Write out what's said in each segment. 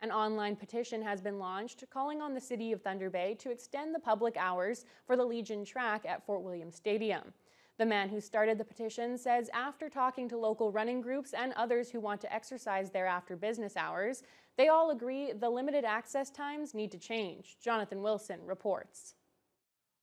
An online petition has been launched calling on the City of Thunder Bay to extend the public hours for the Legion track at Fort William Stadium. The man who started the petition says after talking to local running groups and others who want to exercise there after business hours, they all agree the limited access times need to change. Jonathan Wilson reports.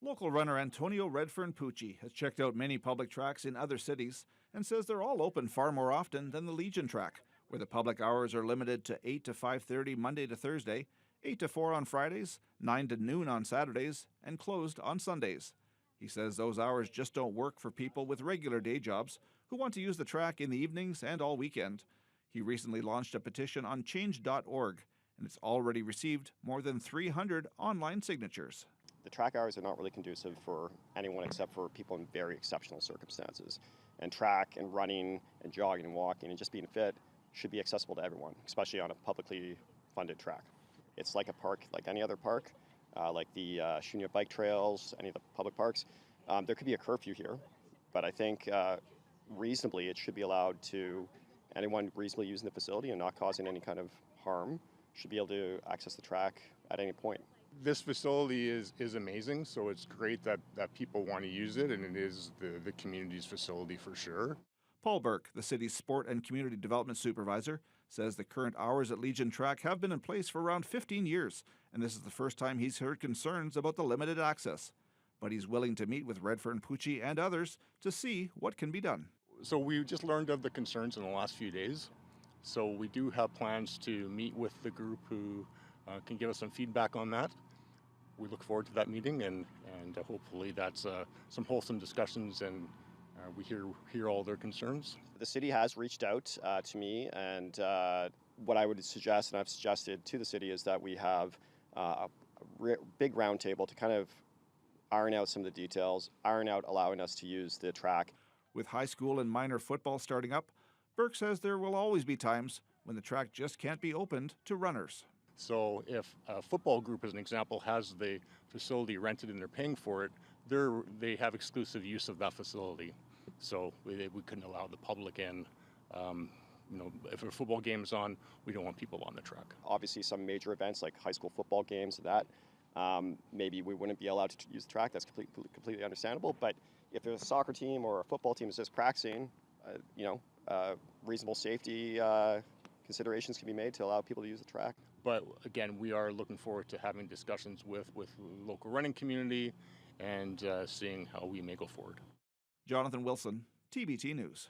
Local runner Antonio Redfern Pucci has checked out many public tracks in other cities and says they're all open far more often than the Legion track, where the public hours are limited to 8 to 5:30 Monday to Thursday, 8 to 4 on Fridays, 9 to noon on Saturdays, and closed on Sundays. He says those hours just don't work for people with regular day jobs who want to use the track in the evenings and all weekend. He recently launched a petition on change.org, and it's already received more than 300 online signatures. The track hours are not really conducive for anyone except for people in very exceptional circumstances. And track and running and jogging and walking and just being fit should be accessible to everyone, especially on a publicly funded track. It's like a park, like any other park, like the Shunya bike trails, any of the public parks. There could be a curfew here, but I think reasonably it should be allowed to anyone reasonably using the facility and not causing any kind of harm should be able to access the track at any point. This facility is amazing, so it's great that people want to use it, and it is the community's facility for sure. Paul Burke, the city's sport and community development supervisor, says the current hours at Legion Track have been in place for around 15 years, and this is the first time he's heard concerns about the limited access. But he's willing to meet with Redfern Pucci and others to see what can be done. So we just learned of the concerns in the last few days. So we do have plans to meet with the group who can give us some feedback on that. We look forward to that meeting, and hopefully that's some wholesome discussions, and we hear all their concerns. The city has reached out to me, and what I would suggest, and I've suggested to the city, is that we have a big roundtable to kind of iron out some of the details, iron out allowing us to use the track. With high school and minor football starting up, Burke says there will always be times when the track just can't be opened to runners. So if a football group, as an example, has the facility rented and they're paying for it, they have exclusive use of that facility. So we couldn't allow the public in. If a football game is on, we don't want people on the track. Obviously, some major events like high school football games, maybe we wouldn't be allowed to use the track. That's completely understandable. But if there's a soccer team or a football team is just practicing, reasonable safety considerations can be made to allow people to use the track. But again, we are looking forward to having discussions with local running community and seeing how we may go forward. Jonathan Wilson, TBT News.